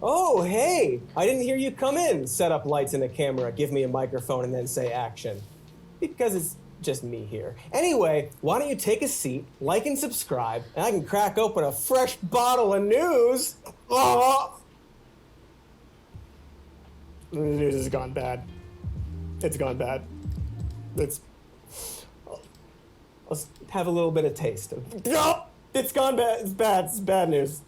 Oh, hey! I didn't hear you come in. Set up lights and a camera, give me a microphone, and then say action. Because it's just me here. Anyway, why don't you take a seat, like and subscribe, and I can crack open a fresh bottle of news. Oh! The news has gone bad. It's gone bad. Let's have a little bit of taste. It's gone bad. It's bad. It's bad news.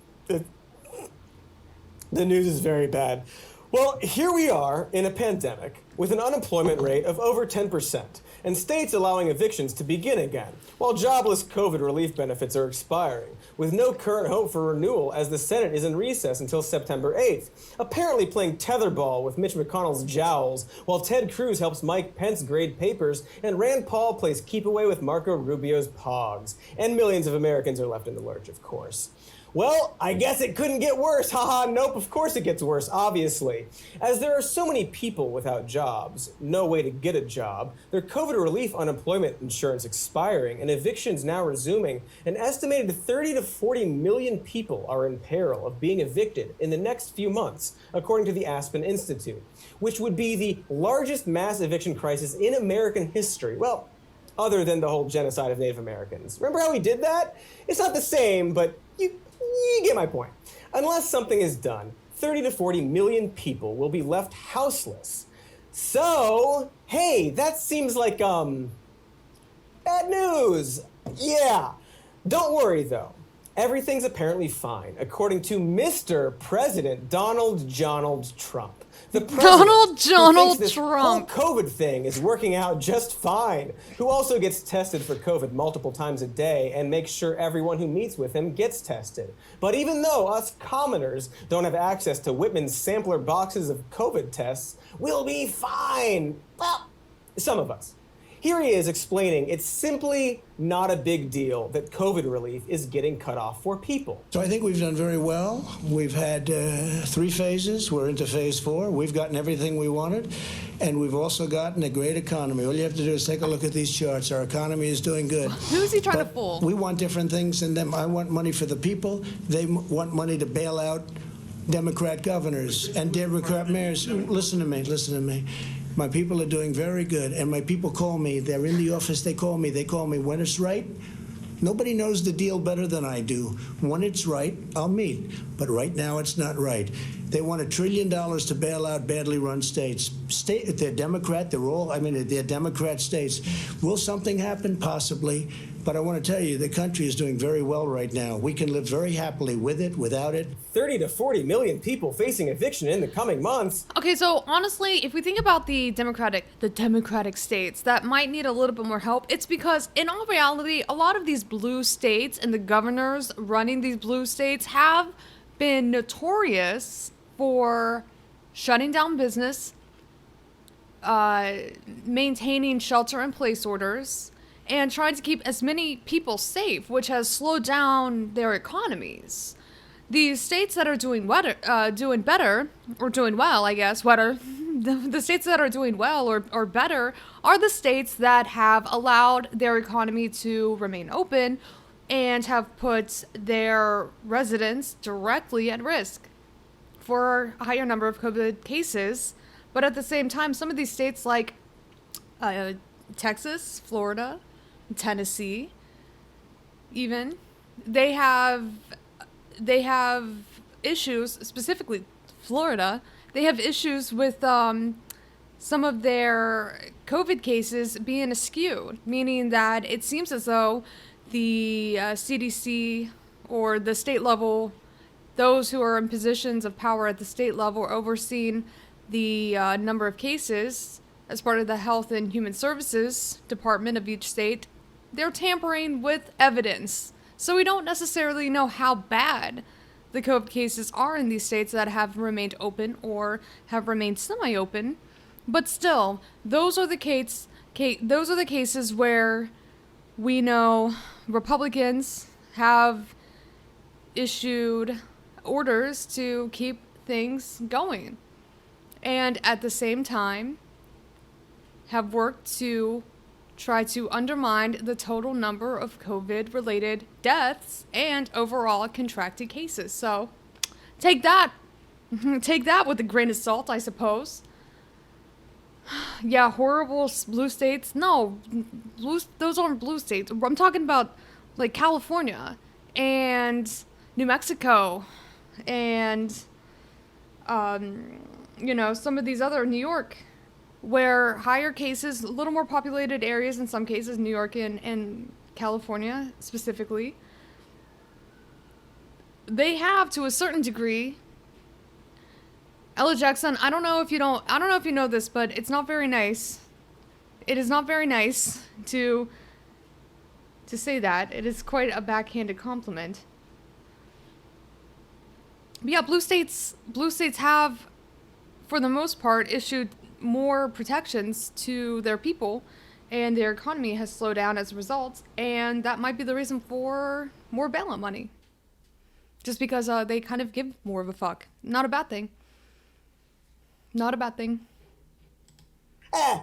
The news is very bad. Well, here we are in a pandemic with an unemployment rate of over 10%, and states allowing evictions to begin again, while jobless COVID relief benefits are expiring, with no current hope for renewal as the Senate is in recess until September 8th, apparently playing tetherball with Mitch McConnell's jowls, while Ted Cruz helps Mike Pence grade papers, and Rand Paul plays keep away with Marco Rubio's pogs, and millions of Americans are left in the lurch, of course. Well, I guess it couldn't get worse. Haha, nope, of course it gets worse, obviously. As there are so many people without jobs, no way to get a job, their COVID relief unemployment insurance expiring, and evictions now resuming, an estimated 30 to 40 million people are in peril of being evicted in the next few months, according to the Aspen Institute, which would be the largest mass eviction crisis in American history. Well, other than the whole genocide of Native Americans. Remember how we did that? It's not the same, but you get my point. Unless something is done, 30 to 40 million people will be left houseless. So, hey, that seems like, bad news. Yeah. Don't worry, though. Everything's apparently fine, according to Mr. President Donald Trump. The president Donald this Trump. whole COVID thing is working out just fine, who also gets tested for COVID multiple times a day and makes sure everyone who meets with him gets tested. But even though us commoners don't have access to Whitman's sampler boxes of COVID tests, we'll be fine. Well, some of us. Here he is explaining it's simply not a big deal that COVID relief is getting cut off for people. So I think we've done very well. We've had 3 phases. We're into phase 4. We've gotten everything we wanted, and we've also gotten a great economy. All you have to do is take a look at these charts. Our economy is doing good. Who's he trying to fool? We want different things than them. I want money for the people. They want money to bail out Democrat governors and Democrat mayors. Listen to me. My people are doing very good, and my people call me. They're in the office. They call me when it's right. Nobody knows the deal better than I do. When it's right, I'll meet. But right now, it's not right. They want $1 trillion to bail out badly run states. They're Democrat. They're Democrat states. Will something happen? Possibly. But I want to tell you, the country is doing very well right now. We can live very happily with it, without it. 30 to 40 million people facing eviction in the coming months. Okay, so honestly, if we think about the democratic states that might need a little bit more help, it's because in all reality, a lot of these blue states and the governors running these blue states have been notorious for shutting down business, maintaining shelter-in-place orders, and trying to keep as many people safe, which has slowed down their economies. The states that are doing well, I guess, the states that are doing well or better are the states that have allowed their economy to remain open and have put their residents directly at risk for a higher number of COVID cases. But at the same time, some of these states like Texas, Florida, Tennessee, even, they have issues, specifically Florida, they have issues with some of their COVID cases being askew, meaning that it seems as though the CDC or the state level, those who are in positions of power at the state level overseeing the number of cases as part of the Health and Human Services Department of each state, they're tampering with evidence. So we don't necessarily know how bad the COVID cases are in these states that have remained open or have remained semi-open. But still, those are the cases where we know Republicans have issued orders to keep things going, and at the same time have worked to try to undermine the total number of COVID-related deaths and overall contracted cases. So take that. Take that with a grain of salt, I suppose. Yeah, horrible blue states. No, those aren't blue states. I'm talking about like California and New Mexico and some of these other New York, where higher cases, a little more populated areas in some cases, New York and California specifically, they have to a certain degree. Ella Jackson, I don't know if you know this, but it's not very nice. It is not very nice to say that. It is quite a backhanded compliment. But yeah, blue states have, for the most part, issued more protections to their people, and their economy has slowed down as a result, and that might be the reason for more bailout money. Just because they kind of give more of a fuck. Not a bad thing. Not a bad thing.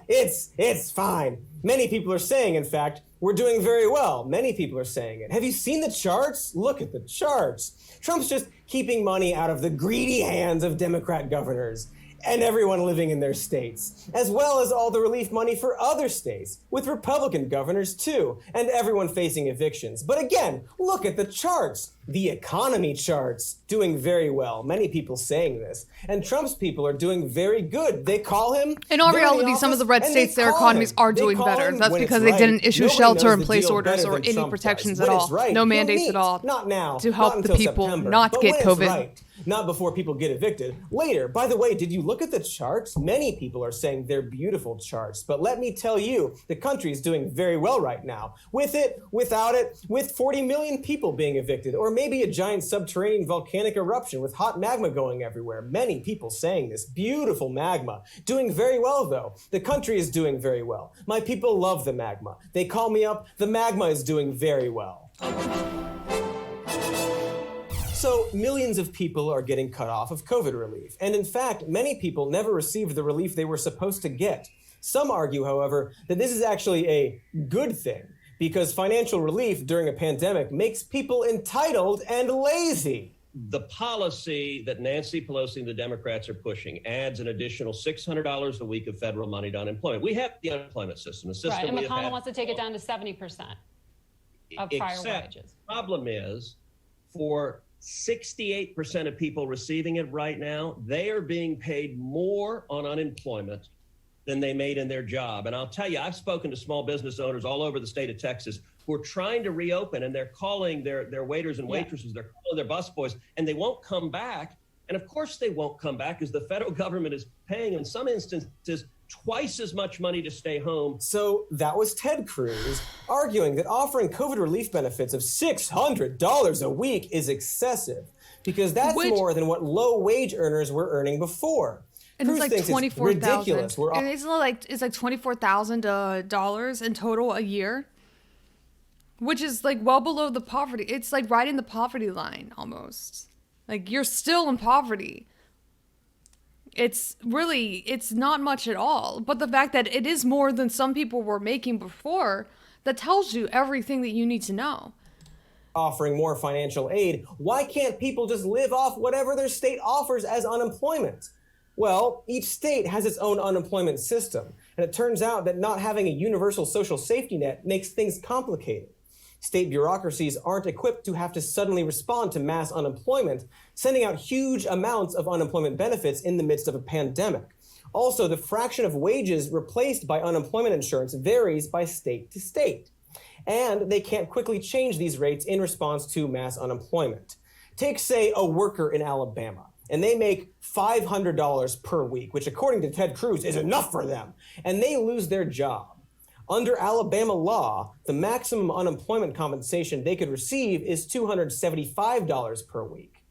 It's fine. Many people are saying, in fact, we're doing very well. Many people are saying it. Have you seen the charts? Look at the charts. Trump's just keeping money out of the greedy hands of Democrat governors and everyone living in their states, as well as all the relief money for other states, with Republican governors too, and everyone facing evictions. But again, look at the charts. The economy charts, doing very well. Many people saying this. And Trump's people are doing very good. They call him... In all reality, some of the red states, their economies are doing better. That's because they didn't issue shelter-in-place orders or any protections at all. No mandates at all. Not now. To help the people not get COVID. Right. Not before people get evicted. Later. By the way, did you look at the charts? Many people are saying they're beautiful charts. But let me tell you, the country is doing very well right now. With it, without it, with 40 million people being evicted, or maybe a giant subterranean volcanic eruption with hot magma going everywhere. Many people saying this. Beautiful magma. Doing very well, though. The country is doing very well. My people love the magma. They call me up. The magma is doing very well. So millions of people are getting cut off of COVID relief. And in fact, many people never received the relief they were supposed to get. Some argue, however, that this is actually a good thing, because financial relief during a pandemic makes people entitled and lazy. The policy that Nancy Pelosi and the Democrats are pushing adds an additional $600 a week of federal money to unemployment. We have the unemployment system. Right, and McConnell wants to take it down to 70% of prior wages. The problem is, for 68% of people receiving it right now, they are being paid more on unemployment than they made in their job. And I'll tell you, I've spoken to small business owners all over the state of Texas who are trying to reopen, and they're calling their waiters and waitresses, they're calling their busboys, and they won't come back. And of course they won't come back, because the federal government is paying, in some instances, twice as much money to stay home. So that was Ted Cruz arguing that offering COVID relief benefits of $600 a week is excessive, because that's more than what low-wage earners were earning before. And Cruz it's like $24,000. And it's like $24,000 in total a year, which is like well below the poverty. It's like right in the poverty line almost. Like you're still in poverty. It's not much at all. But the fact that it is more than some people were making before, that tells you everything that you need to know. Offering more financial aid, why can't people just live off whatever their state offers as unemployment? Well, each state has its own unemployment system, and it turns out that not having a universal social safety net makes things complicated. State bureaucracies aren't equipped to have to suddenly respond to mass unemployment, sending out huge amounts of unemployment benefits in the midst of a pandemic. Also, the fraction of wages replaced by unemployment insurance varies by state to state, and they can't quickly change these rates in response to mass unemployment. Take, say, a worker in Alabama, and they make $500 per week, which according to Ted Cruz is enough for them, and they lose their job. Under Alabama law, the maximum unemployment compensation they could receive is $275 per week.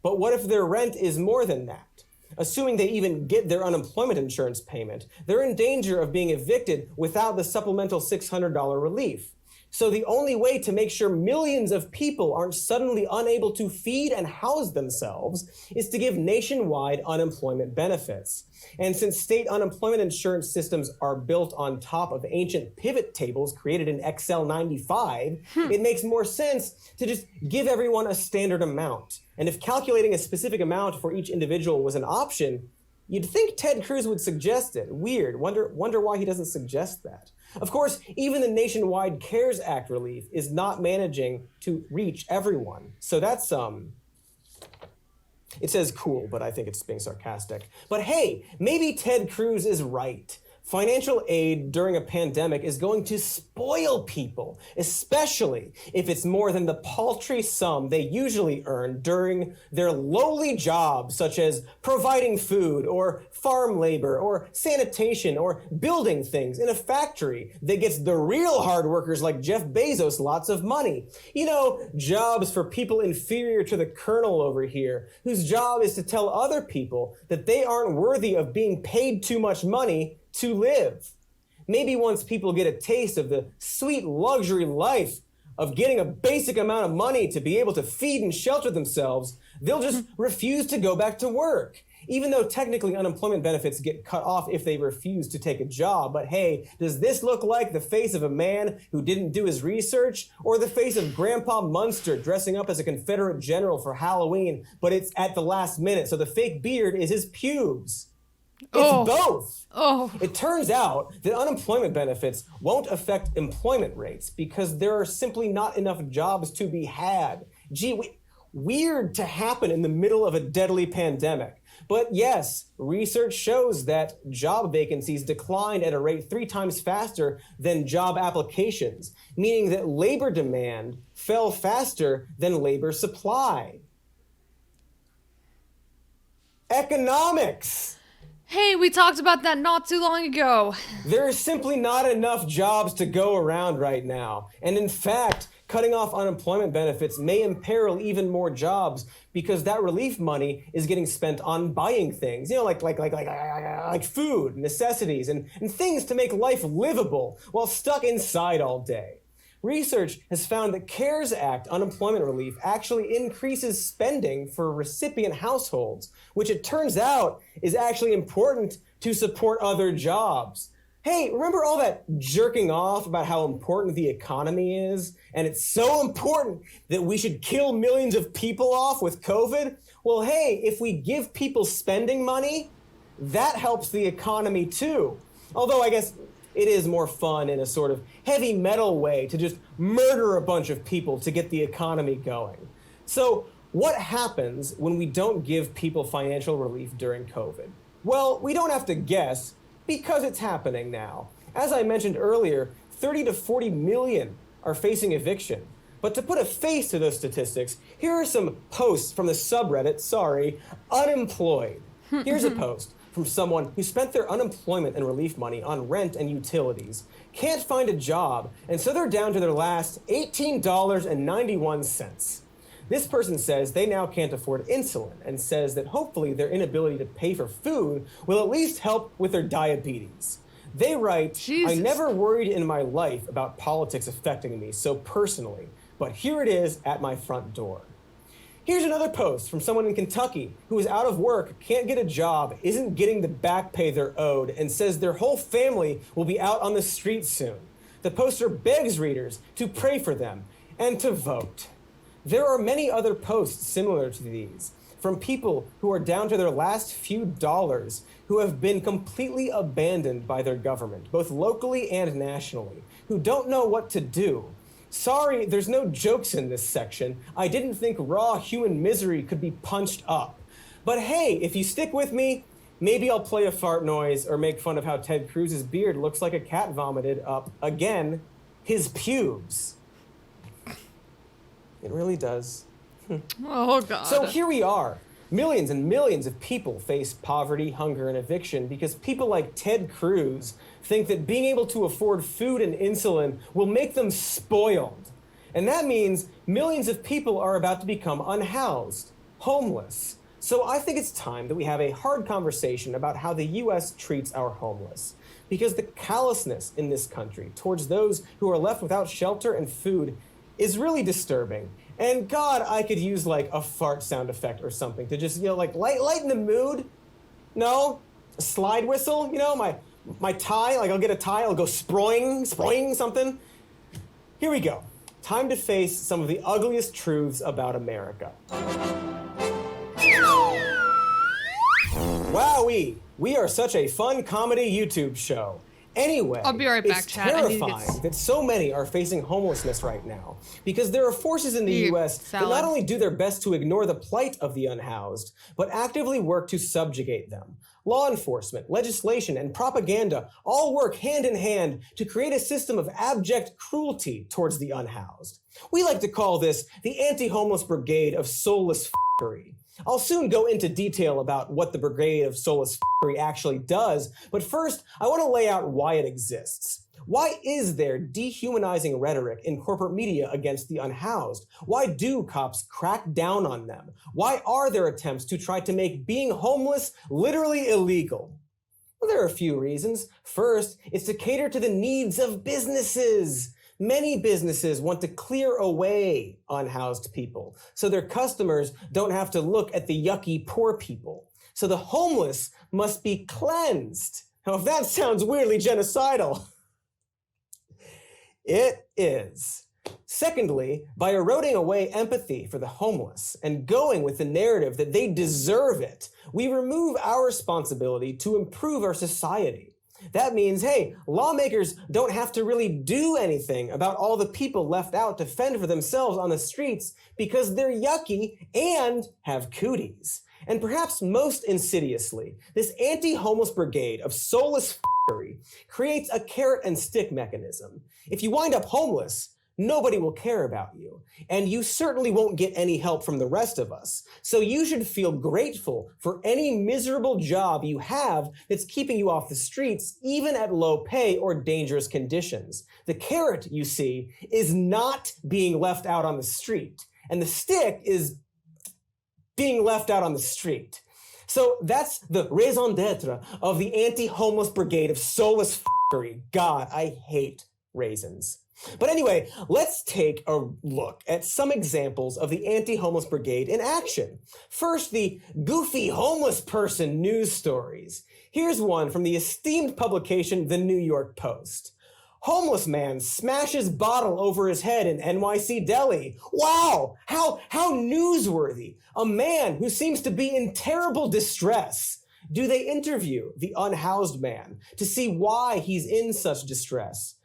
But what if their rent is more than that? Assuming they even get their unemployment insurance payment, they're in danger of being evicted without the supplemental $600 relief. So the only way to make sure millions of people aren't suddenly unable to feed and house themselves is to give nationwide unemployment benefits. And since state unemployment insurance systems are built on top of ancient pivot tables created in Excel 95, it makes more sense to just give everyone a standard amount. And if calculating a specific amount for each individual was an option, you'd think Ted Cruz would suggest it. Weird. Wonder why he doesn't suggest that. Of course, even the nationwide CARES Act relief is not managing to reach everyone. So that's, it says cool, but I think it's being sarcastic. But hey, maybe Ted Cruz is right. Financial aid during a pandemic is going to spoil people, especially if it's more than the paltry sum they usually earn during their lowly jobs, such as providing food or farm labor or sanitation or building things in a factory that gets the real hard workers like Jeff Bezos lots of money. You know, jobs for people inferior to the colonel over here, whose job is to tell other people that they aren't worthy of being paid too much money to live. Maybe once people get a taste of the sweet luxury life of getting a basic amount of money to be able to feed and shelter themselves, they'll just refuse to go back to work. Even though technically unemployment benefits get cut off if they refuse to take a job. But hey, does this look like the face of a man who didn't do his research, or the face of Grandpa Munster dressing up as a Confederate general for Halloween, but it's at the last minute, so the fake beard is his pubes? It's both. It turns out that unemployment benefits won't affect employment rates because there are simply not enough jobs to be had. Gee, weird to happen in the middle of a deadly pandemic. But yes, research shows that job vacancies declined at a rate 3 times faster than job applications, meaning that labor demand fell faster than labor supply. Economics! Hey, we talked about that not too long ago. There are simply not enough jobs to go around right now. And in fact, cutting off unemployment benefits may imperil even more jobs because that relief money is getting spent on buying things, you know, like food, necessities, and things to make life livable while stuck inside all day. Research has found that CARES Act unemployment relief actually increases spending for recipient households, which it turns out is actually important to support other jobs. Hey, remember all that jerking off about how important the economy is? And it's so important that we should kill millions of people off with COVID? Well, hey, if we give people spending money, that helps the economy too. Although I guess it is more fun in a sort of heavy metal way to just murder a bunch of people to get the economy going. So what happens when we don't give people financial relief during COVID? Well, we don't have to guess because it's happening now. As I mentioned earlier, 30 to 40 million are facing eviction. But to put a face to those statistics, here are some posts from the subreddit, unemployed. Here's a post from someone who spent their unemployment and relief money on rent and utilities, can't find a job, and so they're down to their last $18.91. This person says they now can't afford insulin and says that hopefully their inability to pay for food will at least help with their diabetes. They write, Jesus. I never worried in my life about politics affecting me so personally, but here it is at my front door. Here's another post from someone in Kentucky who is out of work, can't get a job, isn't getting the back pay they're owed, and says their whole family will be out on the streets soon. The poster begs readers to pray for them and to vote. There are many other posts similar to these from people who are down to their last few dollars, who have been completely abandoned by their government, both locally and nationally, who don't know what to do. Sorry, there's no jokes in this section. I didn't think raw human misery could be punched up. But hey, if you stick with me, maybe I'll play a fart noise or make fun of how Ted Cruz's beard looks like a cat vomited up, again, his pubes. It really does. Oh, God. So here we are. Millions and millions of people face poverty, hunger, and eviction because people like Ted Cruz think that being able to afford food and insulin will make them spoiled. And that means millions of people are about to become unhoused, homeless. So I think it's time that we have a hard conversation about how the U.S. treats our homeless. because the callousness in this country towards those who are left without shelter and food is really disturbing. And God, I could use like a fart sound effect or something to just, like lighten the mood. No? A slide whistle? My tie, like I'll get a tie, I'll go sproing something. Here we go. Time to face some of the ugliest truths about America. Wowee! We are such a fun comedy YouTube show. Anyway, I'll be right back, it's Chad. I need to terrifying get... that so many are facing homelessness right now because there are forces in the U.S. that not only do their best to ignore the plight of the unhoused, but actively work to subjugate them. Law enforcement, legislation, and propaganda all work hand in hand to create a system of abject cruelty towards the unhoused. We like to call this the anti-homeless brigade of soulless f***ery. I'll soon go into detail about what the Brigade of Soulless F***ery actually does, but first, I want to lay out why it exists. Why is there dehumanizing rhetoric in corporate media against the unhoused? Why do cops crack down on them? Why are there attempts to try to make being homeless literally illegal? Well, there are a few reasons. First, it's to cater to the needs of businesses. Many businesses want to clear away unhoused people so their customers don't have to look at the yucky poor people. So the homeless must be cleansed. Now, if that sounds weirdly genocidal, it is. Secondly, by eroding away empathy for the homeless and going with the narrative that they deserve it, we remove our responsibility to improve our society. That means, hey, lawmakers don't have to really do anything about all the people left out to fend for themselves on the streets because they're yucky and have cooties. And perhaps most insidiously, this anti-homeless brigade of soulless f***ery creates a carrot and stick mechanism. If you wind up homeless, nobody will care about you, and you certainly won't get any help from the rest of us. So you should feel grateful for any miserable job you have that's keeping you off the streets, even at low pay or dangerous conditions. The carrot, you see, is not being left out on the street, and the stick is being left out on the street. So that's the raison d'etre of the anti-homeless brigade of soulless f***ery. God, I hate raisins. But anyway, let's take a look at some examples of the anti-homeless brigade in action. First, the goofy homeless person news stories. Here's one from the esteemed publication The New York Post. Homeless man smashes bottle over his head in NYC deli. Wow, how newsworthy. A man who seems to be in terrible distress. Do they interview the unhoused man to see why he's in such distress?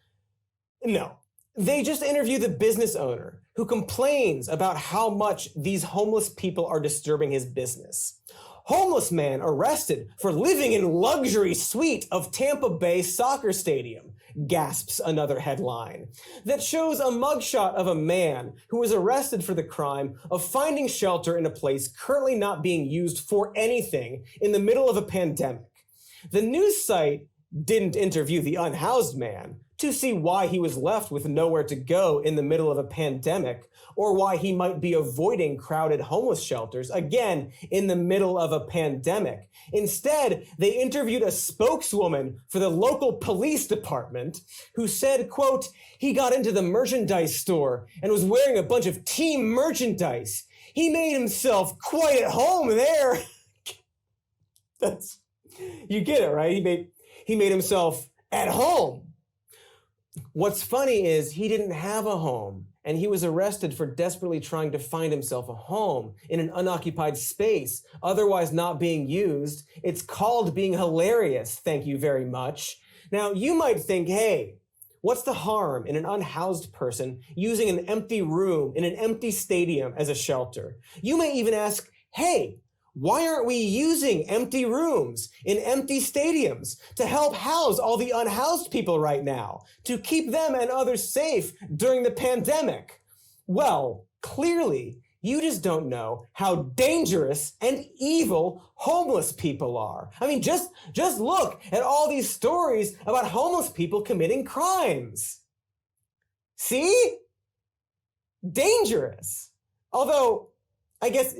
No. They just interview the business owner who complains about how much these homeless people are disturbing his business. Homeless man arrested for living in luxury suite of Tampa Bay soccer stadium, gasps another headline. That shows a mugshot of a man who was arrested for the crime of finding shelter in a place currently not being used for anything in the middle of a pandemic. The news site didn't interview the unhoused man to see why he was left with nowhere to go in the middle of a pandemic, or why he might be avoiding crowded homeless shelters, again, in the middle of a pandemic. Instead, they interviewed a spokeswoman for the local police department who said, quote, he got into the merchandise store and was wearing a bunch of team merchandise. He made himself quite at home there. You get it, right? He made himself at home. What's funny is he didn't have a home, and he was arrested for desperately trying to find himself a home in an unoccupied space, otherwise not being used. It's called being hilarious, thank you very much. Now, you might think, hey, what's the harm in an unhoused person using an empty room in an empty stadium as a shelter? You may even ask, hey, why aren't we using empty rooms in empty stadiums to help house all the unhoused people right now, to keep them and others safe during the pandemic? Well, clearly, you just don't know how dangerous and evil homeless people are. I mean, just look at all these stories about homeless people committing crimes. See? Dangerous. Although, I guess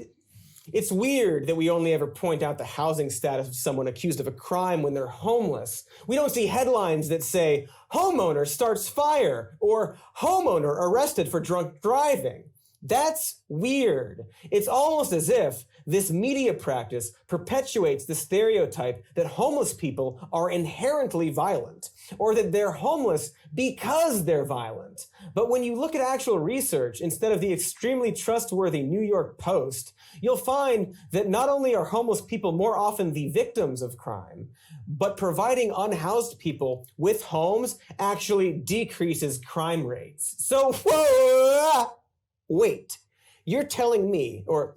It's weird that we only ever point out the housing status of someone accused of a crime when they're homeless. We don't see headlines that say, homeowner starts fire, or homeowner arrested for drunk driving. That's weird. It's almost as if this media practice perpetuates the stereotype that homeless people are inherently violent, or that they're homeless because they're violent. But when you look at actual research instead of the extremely trustworthy New York Post, you'll find that not only are homeless people more often the victims of crime, but providing unhoused people with homes actually decreases crime rates. So, whoa! Wait, you're telling me, or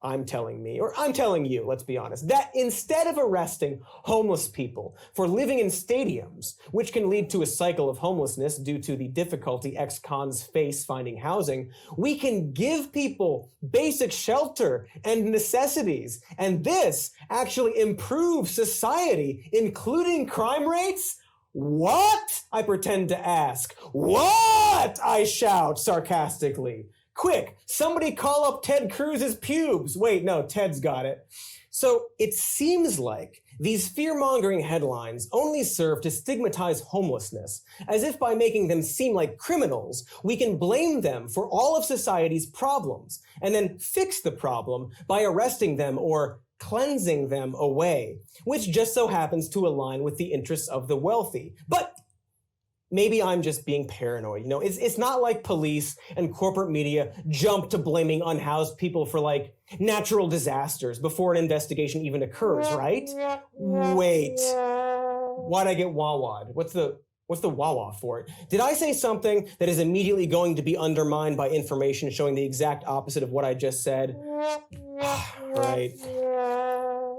I'm telling you, let's be honest, that instead of arresting homeless people for living in stadiums, which can lead to a cycle of homelessness due to the difficulty ex-cons face finding housing, we can give people basic shelter and necessities, and this actually improves society, including crime rates? What? I pretend to ask. What? I shout sarcastically. Quick, somebody call up Ted Cruz's pubes. Wait, no, Ted's got it. So it seems like these fear-mongering headlines only serve to stigmatize homelessness, as if by making them seem like criminals, we can blame them for all of society's problems, and then fix the problem by arresting them or cleansing them away, which just so happens to align with the interests of the wealthy. But maybe I'm just being paranoid. You know, it's not like police and corporate media jump to blaming unhoused people for like natural disasters before an investigation even occurs, right? Wait, why'd I get wah-wah'd? What's the wah-wah for it? Did I say something that is immediately going to be undermined by information showing the exact opposite of what I just said? Right.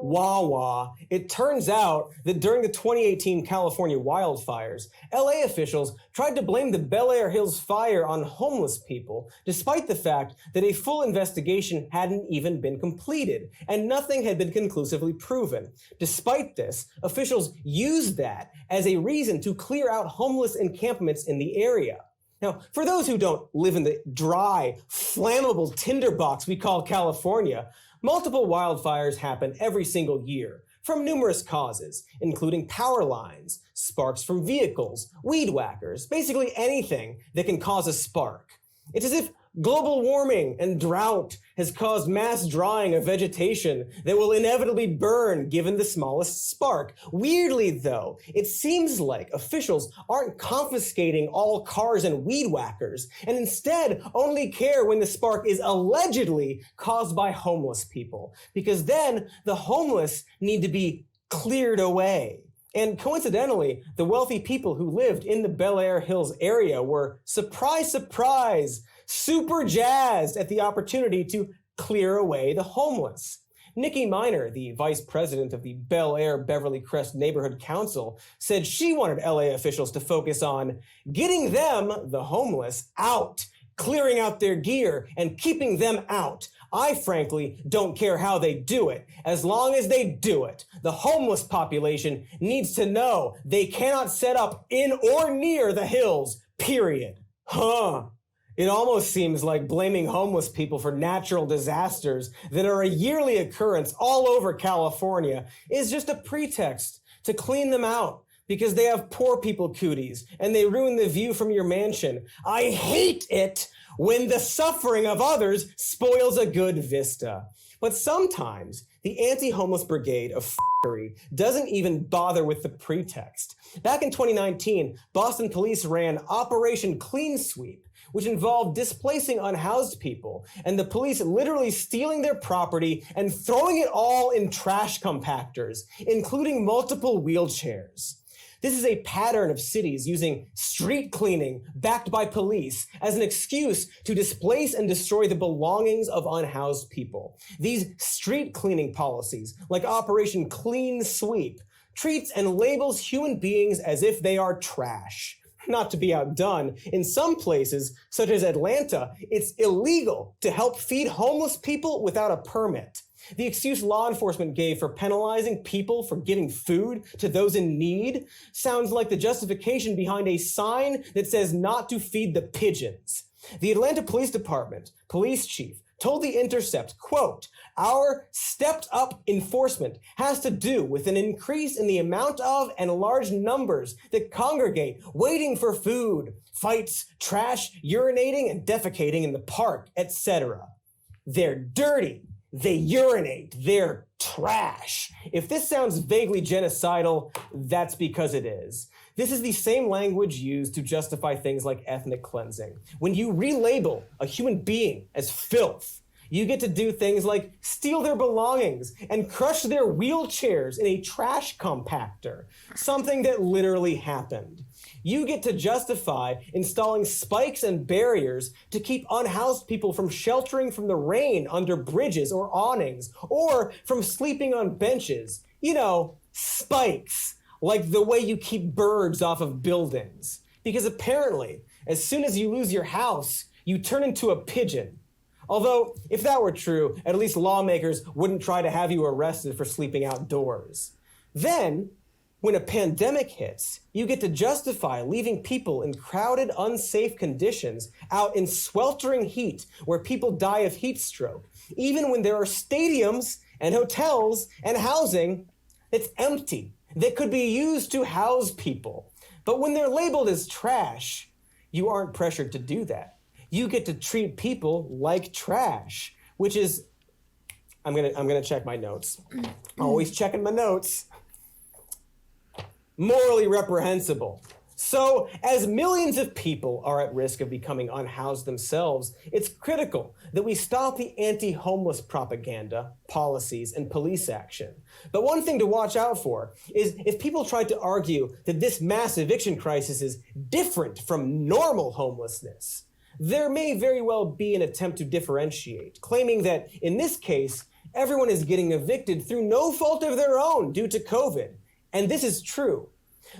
Wah-wah. It turns out that during the 2018 California wildfires, LA officials tried to blame the Bel Air Hills fire on homeless people, despite the fact that a full investigation hadn't even been completed, and nothing had been conclusively proven. Despite this, officials used that as a reason to clear out homeless encampments in the area. Now, for those who don't live in the dry, flammable tinderbox we call California, multiple wildfires happen every single year from numerous causes, including power lines, sparks from vehicles, weed whackers, basically anything that can cause a spark. It's as if global warming and drought has caused mass drying of vegetation that will inevitably burn given the smallest spark. Weirdly, though, it seems like officials aren't confiscating all cars and weed whackers, and instead only care when the spark is allegedly caused by homeless people, because then the homeless need to be cleared away. And coincidentally, the wealthy people who lived in the Bel Air Hills area were, surprise, surprise, super jazzed at the opportunity to clear away the homeless. Nikki Minor, the vice president of the Bel Air Beverly Crest Neighborhood Council, said she wanted LA officials to focus on getting them, the homeless, out, clearing out their gear and keeping them out. I frankly don't care how they do it, as long as they do it. The homeless population needs to know they cannot set up in or near the hills, period. It almost seems like blaming homeless people for natural disasters that are a yearly occurrence all over California is just a pretext to clean them out because they have poor people cooties and they ruin the view from your mansion. I hate it when the suffering of others spoils a good vista. But sometimes the anti-homeless brigade of f***ery doesn't even bother with the pretext. Back in 2019, Boston police ran Operation Clean Sweep, which involved displacing unhoused people, and the police literally stealing their property and throwing it all in trash compactors, including multiple wheelchairs. This is a pattern of cities using street cleaning backed by police as an excuse to displace and destroy the belongings of unhoused people. These street cleaning policies, like Operation Clean Sweep, treats and labels human beings as if they are trash. Not to be outdone, in some places, such as Atlanta, it's illegal to help feed homeless people without a permit. The excuse law enforcement gave for penalizing people for giving food to those in need sounds like the justification behind a sign that says not to feed the pigeons. The Atlanta Police Department police chief told The Intercept, quote, "Our stepped up enforcement has to do with an increase in the amount of and large numbers that congregate waiting for food, fights, trash, urinating, and defecating in the park, etc. They're dirty. They urinate. They're trash." If this sounds vaguely genocidal, that's because it is. This is the same language used to justify things like ethnic cleansing. When you relabel a human being as filth, you get to do things like steal their belongings and crush their wheelchairs in a trash compactor, something that literally happened. You get to justify installing spikes and barriers to keep unhoused people from sheltering from the rain under bridges or awnings, or from sleeping on benches. You know, spikes, like the way you keep birds off of buildings. Because apparently, as soon as you lose your house, you turn into a pigeon. Although, if that were true, at least lawmakers wouldn't try to have you arrested for sleeping outdoors. Then, when a pandemic hits, you get to justify leaving people in crowded, unsafe conditions out in sweltering heat where people die of heat stroke, even when there are stadiums and hotels and housing that's empty, that could be used to house people. But when they're labeled as trash, you aren't pressured to do that. You get to treat people like trash, which is, I'm gonna check my notes. Always checking my notes. Morally reprehensible. So, as millions of people are at risk of becoming unhoused themselves, it's critical that we stop the anti-homeless propaganda, policies, and police action. But one thing to watch out for is if people try to argue that this mass eviction crisis is different from normal homelessness, there may very well be an attempt to differentiate, claiming that, in this case, everyone is getting evicted through no fault of their own due to COVID. And this is true.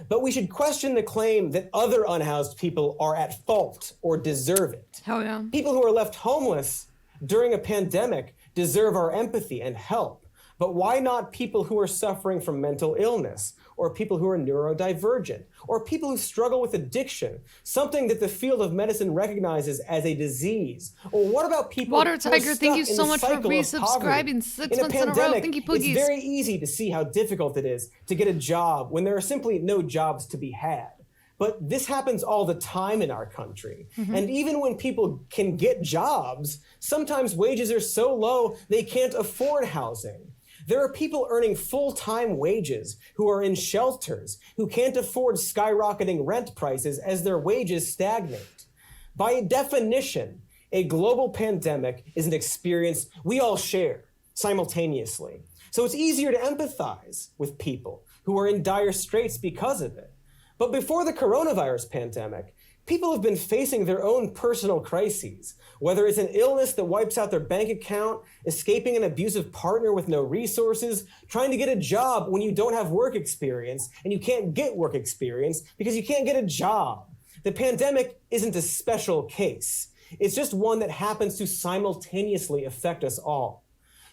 But we should question the claim that other unhoused people are at fault or deserve it. Hell yeah. People who are left homeless during a pandemic deserve our empathy and help. But why not people who are suffering from mental illness, or people who are neurodivergent, or people who struggle with addiction, something that the field of medicine recognizes as a disease? Or what about people Water who are Tiger, stuck thank you in so the much for cycle of resubscribing poverty? 6 In a months in a row. pandemic, Thank you, it's Poogies. very easy to see how difficult it is to get a job when there are simply no jobs to be had. But this happens all the time in our country. And even when people can get jobs, sometimes wages are so low they can't afford housing. There are people earning full-time wages who are in shelters, who can't afford skyrocketing rent prices as their wages stagnate. By definition, a global pandemic is an experience we all share simultaneously. So it's easier to empathize with people who are in dire straits because of it. But before the coronavirus pandemic, people have been facing their own personal crises, whether it's an illness that wipes out their bank account, escaping an abusive partner with no resources, trying to get a job when you don't have work experience, and you can't get work experience because you can't get a job. The pandemic isn't a special case. It's just one that happens to simultaneously affect us all.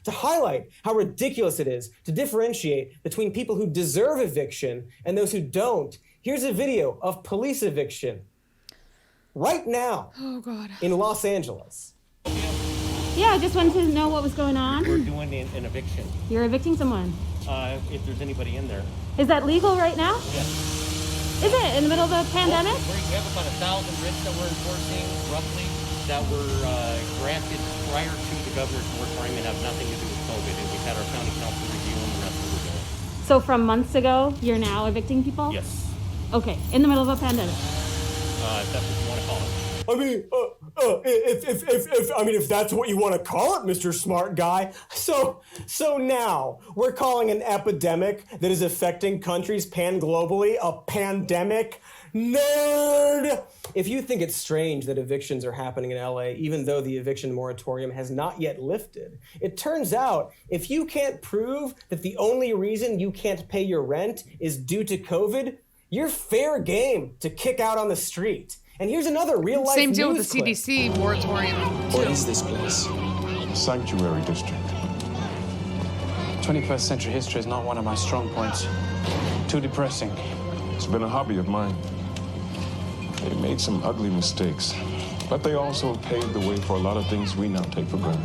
To highlight how ridiculous it is to differentiate between people who deserve eviction and those who don't, here's a video of police eviction right now in Los Angeles. Yeah, I just wanted to know what was going on. We're doing an eviction. You're evicting someone. If there's anybody in there. Is that legal right now? Yes. Is it in the middle of the pandemic? We have about 1,000 writs that we're enforcing, roughly, that were granted prior to the governor's moratorium and have nothing to do with COVID. And we've had our county council review them, and that's what we're doing. So from months ago, you're now evicting people? Yes. Okay, in the middle of a pandemic. If that's what you want to call it. I mean, if that's what you want to call it, Mr. Smart Guy. So now we're calling an epidemic that is affecting countries pan-globally a pandemic? Nerd! If you think it's strange that evictions are happening in LA, even though the eviction moratorium has not yet lifted, it turns out if you can't prove that the only reason you can't pay your rent is due to COVID, you're fair game to kick out on the street. And here's another real-life Same deal with news the clip. CDC moratorium. What is this place? Sanctuary district. 21st century history is not one of my strong points. Too depressing. It's been a hobby of mine. They made some ugly mistakes. But they also paved the way for a lot of things we now take for granted.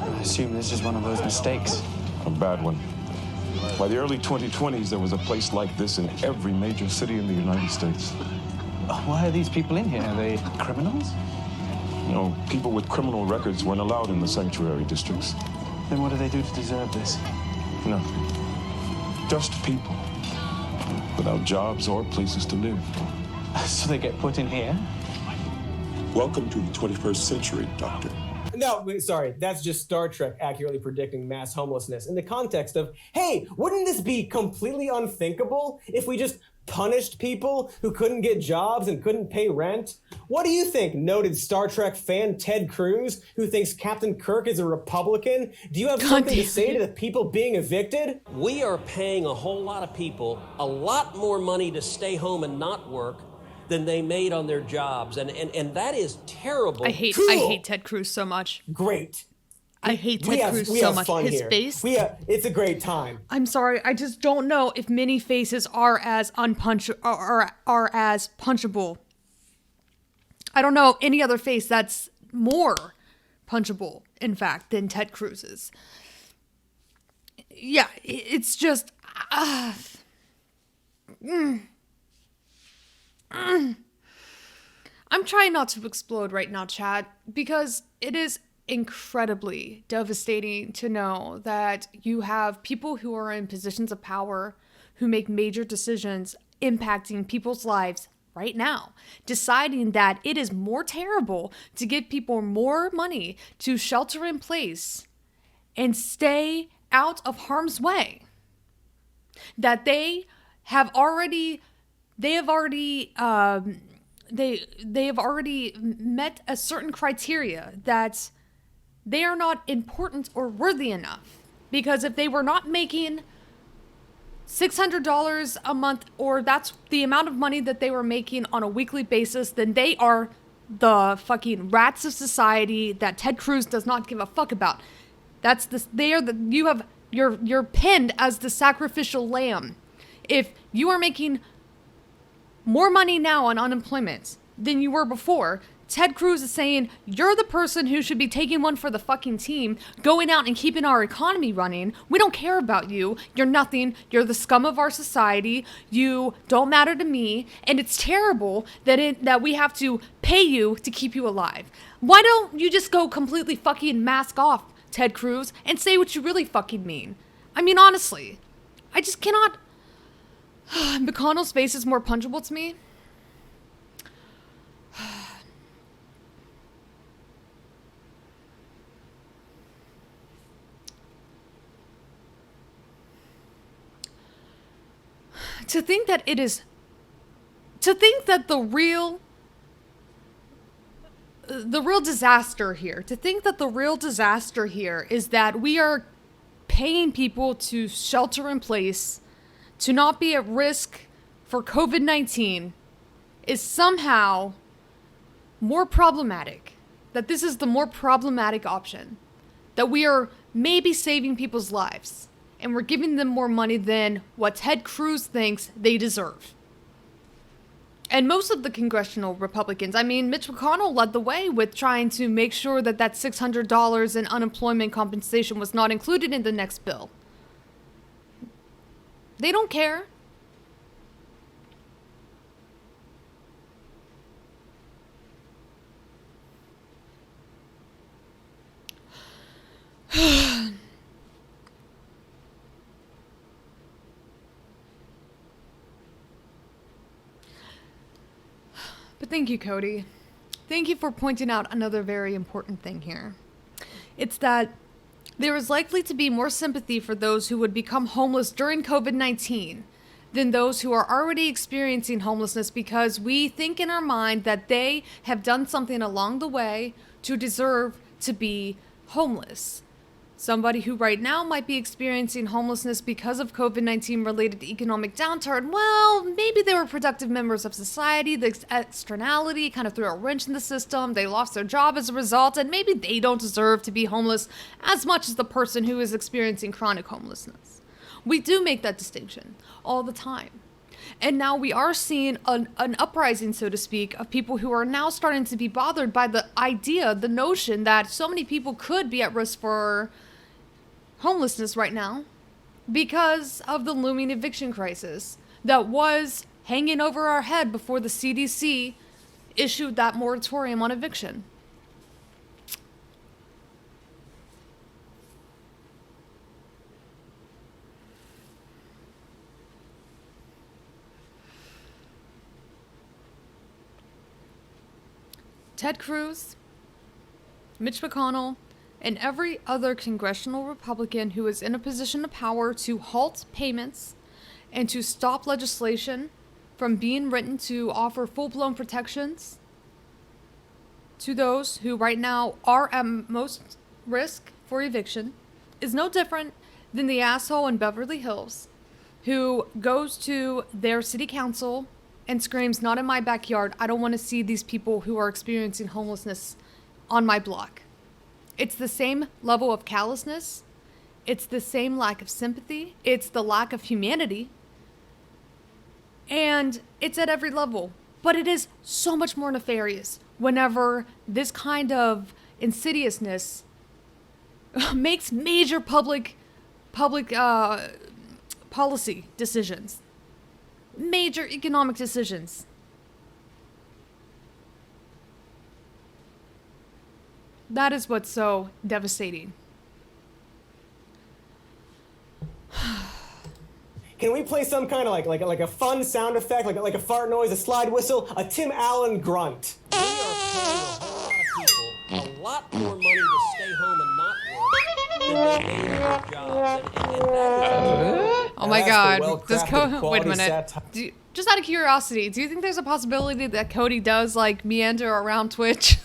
I assume this is one of those mistakes. A bad one. By the early 2020s, there was a place like this in every major city in the United States. Why are these people in here? Are they criminals? You know, people with criminal records weren't allowed in the sanctuary districts. Then what do they do to deserve this? Nothing. Just people. Without jobs or places to live. So they get put in here? Welcome to the 21st century, Doctor. No, sorry, that's just Star Trek accurately predicting mass homelessness in the context of, hey, wouldn't this be completely unthinkable if we just punished people who couldn't get jobs and couldn't pay rent? What do you think, noted Star Trek fan Ted Cruz, who thinks Captain Kirk is a Republican? Do you have something to say to the people being evicted? We are paying a whole lot of people a lot more money to stay home and not work than they made on their jobs. And that is terrible. I hate Ted Cruz so much. Great. I hate Ted Cruz so much. His face. It's a great time. I'm sorry, I just don't know if many faces are as are as punchable. I don't know any other face that's more punchable, in fact, than Ted Cruz's. Yeah, it's just. I'm trying not to explode right now, Chad, because it is incredibly devastating to know that you have people who are in positions of power who make major decisions impacting people's lives right now, deciding that it is more terrible to give people more money to shelter in place and stay out of harm's way. That they have already met a certain criteria that they are not important or worthy enough. Because if they were not making $600 a month, or that's the amount of money that they were making on a weekly basis, then they are the fucking rats of society that Ted Cruz does not give a fuck about. You're pinned as the sacrificial lamb. If you are making more money now on unemployment than you were before, Ted Cruz is saying you're the person who should be taking one for the fucking team, going out and keeping our economy running. We don't care about you. You're nothing. You're the scum of our society. You don't matter to me. And it's terrible that we have to pay you to keep you alive. Why don't you just go completely fucking mask off, Ted Cruz, and say what you really fucking mean? I mean, honestly, I just cannot. McConnell's face is more punchable to me. To think that the real disaster here is that we are paying people to shelter in place, to not be at risk for COVID-19, is somehow more problematic. That this is the more problematic option. That we are maybe saving people's lives, and we're giving them more money than what Ted Cruz thinks they deserve. And most of the congressional Republicans, I mean, Mitch McConnell led the way with trying to make sure that $600 in unemployment compensation was not included in the next bill. They don't care. But thank you, Cody. Thank you for pointing out another very important thing here. It's that there is likely to be more sympathy for those who would become homeless during COVID-19 than those who are already experiencing homelessness, because we think in our mind that they have done something along the way to deserve to be homeless. Somebody who right now might be experiencing homelessness because of COVID-19 related economic downturn, well, maybe they were productive members of society. The externality kind of threw a wrench in the system. They lost their job as a result, and maybe they don't deserve to be homeless as much as the person who is experiencing chronic homelessness. We do make that distinction all the time. And now we are seeing an uprising, so to speak, of people who are now starting to be bothered by the idea, the notion that so many people could be at risk for homelessness right now because of the looming eviction crisis that was hanging over our head before the CDC issued that moratorium on eviction. Ted Cruz, Mitch McConnell, and every other congressional Republican who is in a position of power to halt payments and to stop legislation from being written to offer full-blown protections to those who right now are at most risk for eviction is no different than the asshole in Beverly Hills who goes to their city council and screams, "Not in my backyard. I don't want to see these people who are experiencing homelessness on my block." It's the same level of callousness. It's the same lack of sympathy. It's the lack of humanity. And it's at every level. But it is so much more nefarious whenever this kind of insidiousness makes major public policy decisions. Major economic decisions. That is what's so devastating. Can we play some kind of like a fun sound effect, like a fart noise, a slide whistle, a Tim Allen grunt? We are paying a lot of people a lot more money to stay home and not work than they do their jobs. Oh my God! Wait a minute. Satire. Just out of curiosity, do you think there's a possibility that Cody does like meander around Twitch?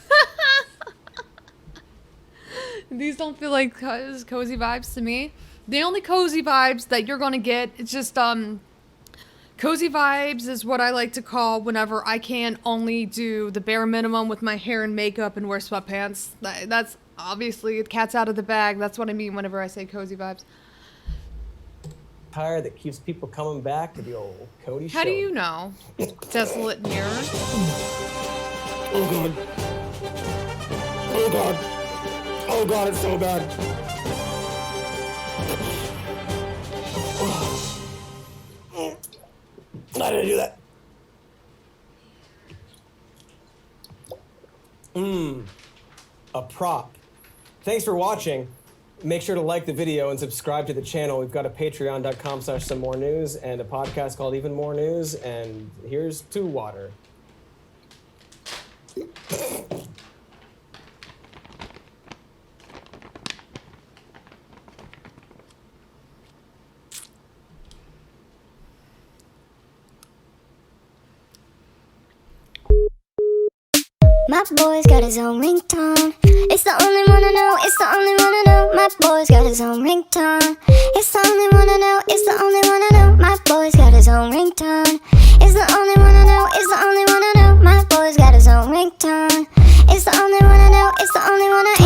These don't feel like cozy vibes to me. The only cozy vibes that you're gonna get, it's just cozy vibes is what I like to call whenever I can only do the bare minimum with my hair and makeup and wear sweatpants. That's obviously, the cat's out of the bag. That's what I mean whenever I say cozy vibes. Tire that keeps people coming back to the old Cody show. How do you know? Desolate mirror. Oh God. Oh God. Oh God, it's so bad. I didn't do that. A prop. Thanks for watching. Make sure to like the video and subscribe to the channel. We've got a patreon.com/somemore-news and a podcast called Even More News. And here's to water. My boy's got his own ringtone. It's the only one I know, it's the only one I know. My boy's got his own ringtone. It's the only one I know, it's the only one I know. My boy's got his own ringtone. It's the only one I know, it's the only one I know. My boy's got his own ringtone. It's the only one I know, it's the only one I